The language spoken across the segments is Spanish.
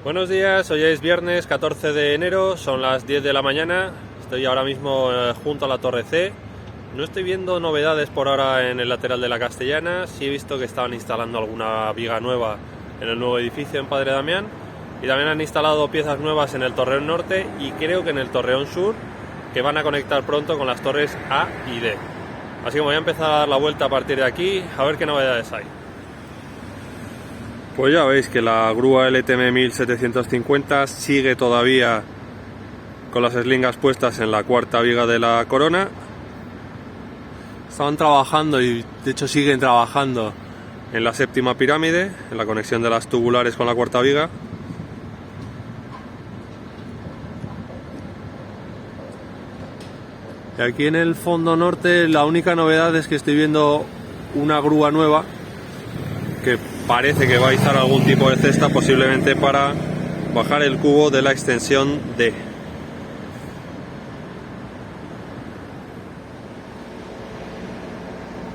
Buenos días, hoy es viernes 14 de enero, son las 10 de la mañana, estoy ahora mismo junto a la Torre C. No estoy viendo novedades por ahora en el lateral de la Castellana, sí he visto que estaban instalando alguna viga nueva en el nuevo edificio en Padre Damián y también han instalado piezas nuevas en el Torreón Norte y creo que en el Torreón Sur, que van a conectar pronto con las torres A y D. Así que voy a empezar a dar la vuelta a partir de aquí, a ver qué novedades hay. Pues ya veis que la grúa LTM 1750 sigue todavía con las eslingas puestas en la cuarta viga de la corona. Estaban trabajando y de hecho siguen trabajando en la séptima pirámide, en la conexión de las tubulares con la cuarta viga. Y aquí en el fondo norte la única novedad es que estoy viendo una grúa nueva que parece que va a izar algún tipo de cesta, posiblemente para bajar el cubo de la extensión D.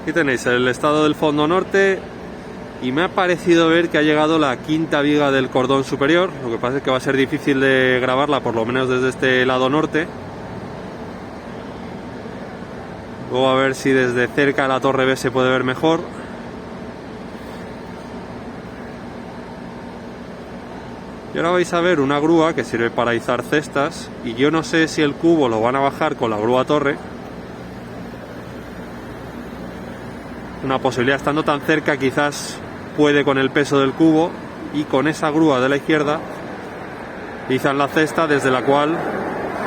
Aquí tenéis el estado del fondo norte y me ha parecido ver que ha llegado la quinta viga del cordón superior. Lo que pasa es que va a ser difícil de grabarla, por lo menos desde este lado norte. Luego a ver si desde cerca de la torre B se puede ver mejor. Y ahora vais a ver una grúa que sirve para izar cestas y yo no sé si el cubo lo van a bajar con la grúa torre. Una posibilidad, estando tan cerca quizás puede con el peso del cubo y con esa grúa de la izquierda izan la cesta desde la cual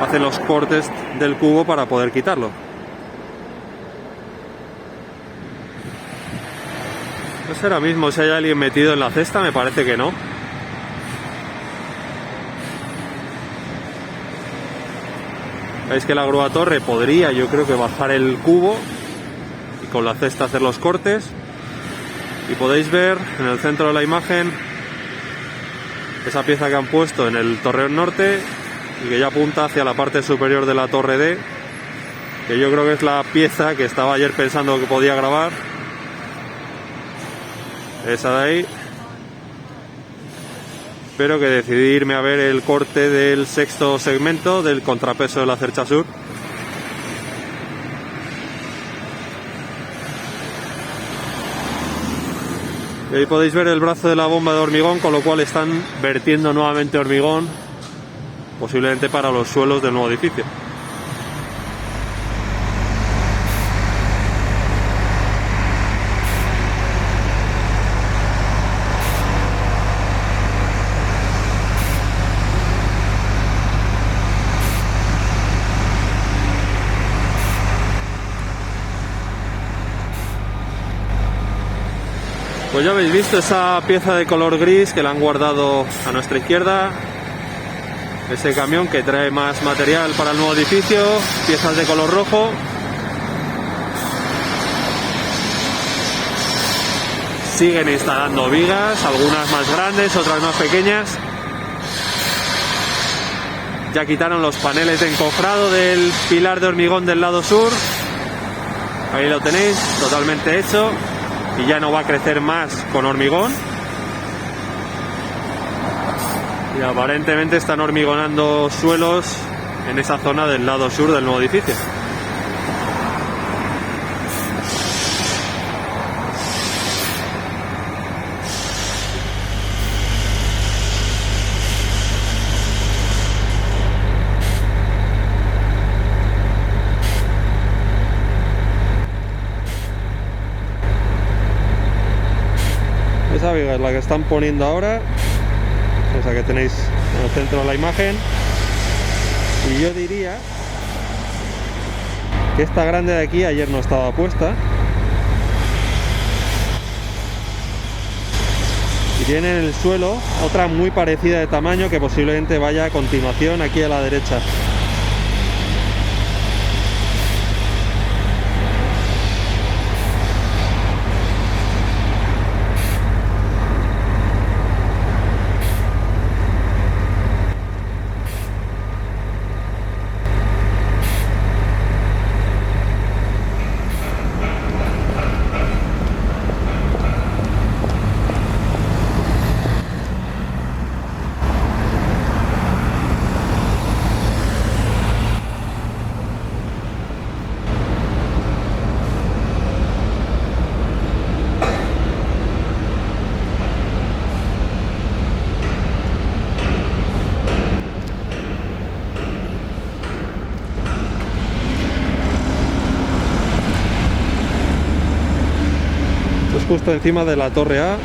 hacen los cortes del cubo para poder quitarlo. No sé ahora mismo si hay alguien metido en la cesta, me parece que no. Veis que la grúa torre podría, yo creo que bajar el cubo y con la cesta hacer los cortes. Y podéis ver en el centro de la imagen esa pieza que han puesto en el Torreón Norte y que ya apunta hacia la parte superior de la torre D, que yo creo que es la pieza que estaba ayer pensando que podía grabar. Esa de ahí. Pero que decidí irme a ver el corte del sexto segmento del contrapeso de la Cercha Sur. Y ahí podéis ver el brazo de la bomba de hormigón, con lo cual están vertiendo nuevamente hormigón, posiblemente para los suelos del nuevo edificio. Pues ya habéis visto esa pieza de color gris que la han guardado a nuestra izquierda. Ese camión que trae más material para el nuevo edificio, piezas de color rojo. Siguen instalando vigas, algunas más grandes, otras más pequeñas. Ya quitaron los paneles de encofrado del pilar de hormigón del lado sur. Ahí lo tenéis, totalmente hecho. Y ya no va a crecer más con hormigón. Y aparentemente están hormigonando suelos en esa zona del lado sur del nuevo edificio. Esa viga es la que están poniendo ahora, esa que tenéis en el centro de la imagen, y yo diría que esta grande de aquí ayer no estaba puesta y tiene en el suelo otra muy parecida de tamaño que posiblemente vaya a continuación aquí a la derecha. justo encima de la torre A.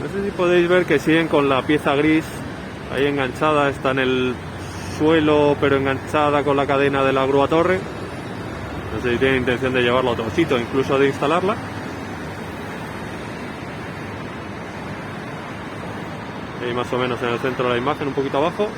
No sé si podéis ver que siguen con la pieza gris ahí enganchada, está en el suelo pero enganchada con la cadena de la grúa torre. No sé si tienen intención de llevarla a otro sitio, incluso de instalarla. Ahí más o menos en el centro de la imagen, un poquito abajo.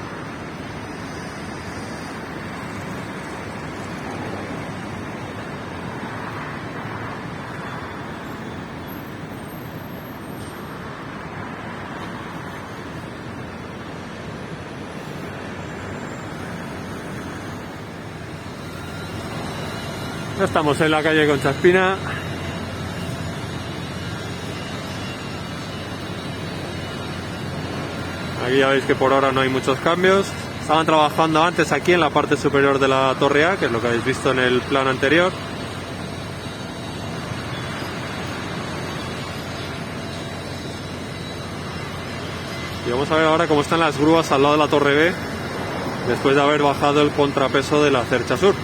Ya estamos en la calle Concha Espina. Aquí ya veis que por ahora no hay muchos cambios. Estaban trabajando antes aquí en la parte superior de la torre A, que es lo que habéis visto en el plano anterior. Y vamos a ver ahora cómo están las grúas al lado de la torre B, después de haber bajado el contrapeso de la Cercha Sur.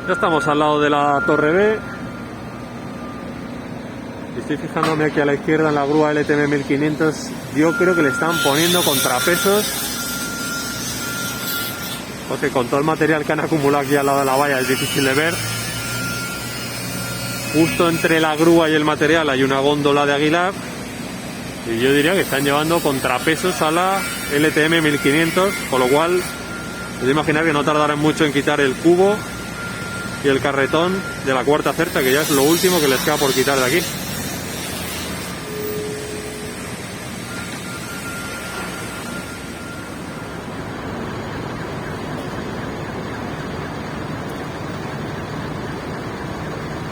Ya estamos al lado de la torre B. Estoy fijándome aquí a la izquierda en la grúa LTM 1500. Yo creo que le están poniendo contrapesos, porque con todo el material que han acumulado aquí al lado de la valla es difícil de ver. Justo entre la grúa y el material hay una góndola de Aguilar, y yo diría que están llevando contrapesos a la LTM 1500, con lo cual puedo imaginar que no tardarán mucho en quitar el cubo y el carretón de la cuarta Cercha, que ya es lo último que les queda por quitar de aquí.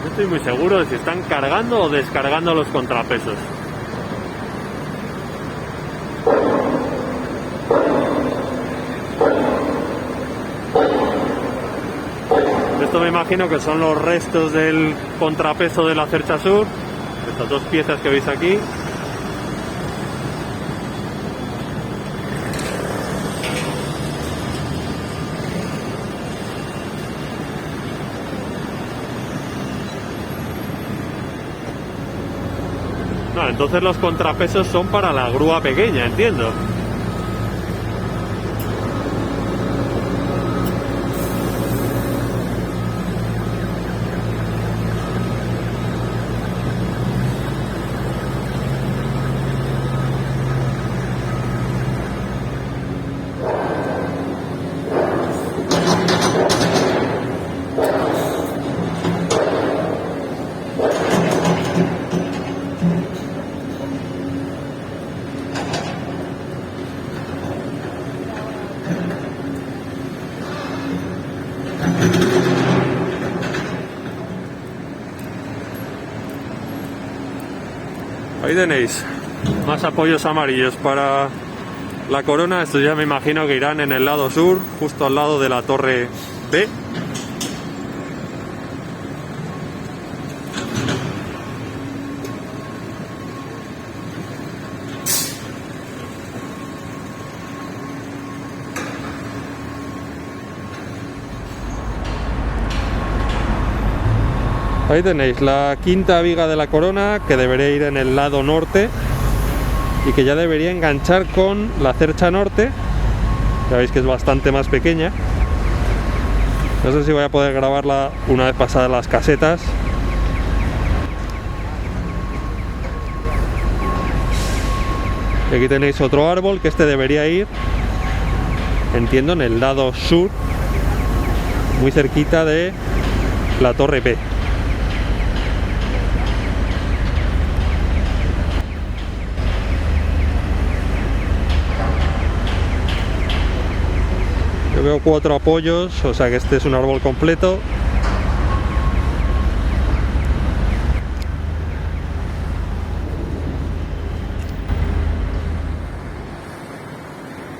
No estoy muy seguro de si están cargando o descargando los contrapesos. Esto me imagino que son los restos del contrapeso de la Cercha Sur, estas dos piezas que veis aquí. No, entonces los contrapesos son para la grúa pequeña, entiendo. Ahí tenéis más apoyos amarillos para la corona. Estos ya me imagino que irán en el lado sur, justo al lado de la torre B. Ahí tenéis la quinta viga de la corona, que debería ir en el lado norte y que ya debería enganchar con la Cercha Norte. Ya veis que es bastante más pequeña. No sé si voy a poder grabarla una vez pasadas las casetas. Y aquí tenéis otro árbol, que este debería ir, entiendo, en el lado sur, muy cerquita de la torre P. Yo veo 4 apoyos, o sea que este es un árbol completo.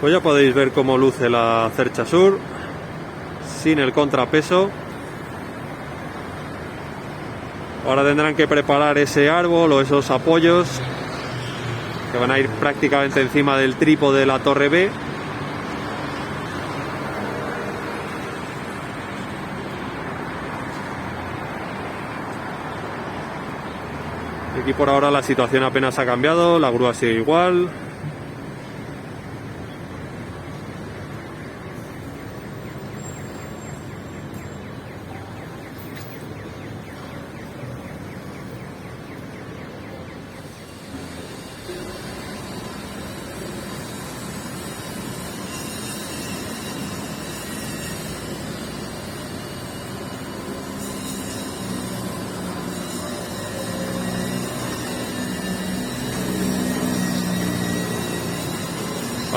Pues ya podéis ver cómo luce la Cercha Sur sin el contrapeso. Ahora tendrán que preparar ese árbol o esos apoyos que van a ir prácticamente encima del trípode de la torre B. Aquí por ahora la situación apenas ha cambiado, la grúa sigue igual.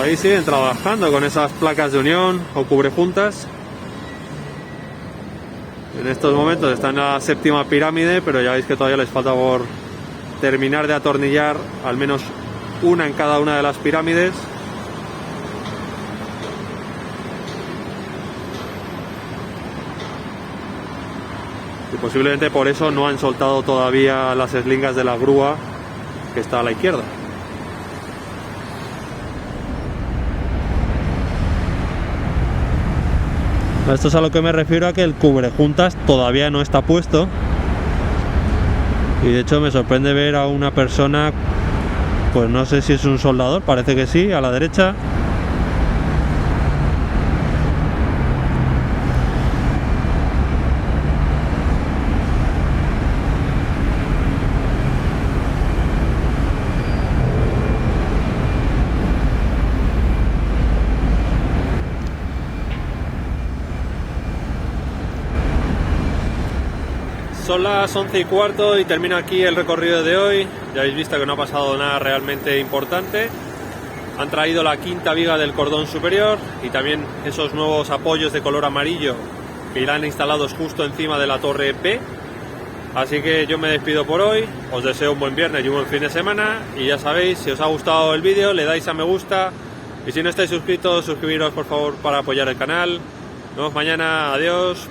Ahí siguen trabajando con esas placas de unión o cubrejuntas. En estos momentos están en la séptima pirámide, pero ya veis que todavía les falta por terminar de atornillar al menos una en cada una de las pirámides. Y posiblemente por eso no han soltado todavía las eslingas de la grúa que está a la izquierda. Esto es a lo que me refiero, a que el cubrejuntas todavía no está puesto. Y de hecho me sorprende ver a una persona, pues no sé si es un soldador, parece que sí, a la derecha. Son las 11:15 y termina aquí el recorrido de hoy. Ya habéis visto que no ha pasado nada realmente importante. Han traído la quinta viga del cordón superior y también esos nuevos apoyos de color amarillo que irán instalados justo encima de la torre P. Así que yo me despido por hoy. Os deseo un buen viernes y un buen fin de semana. Y ya sabéis, si os ha gustado el vídeo, le dais a me gusta. Y si no estáis suscritos, suscribiros por favor para apoyar el canal. Nos vemos mañana. Adiós.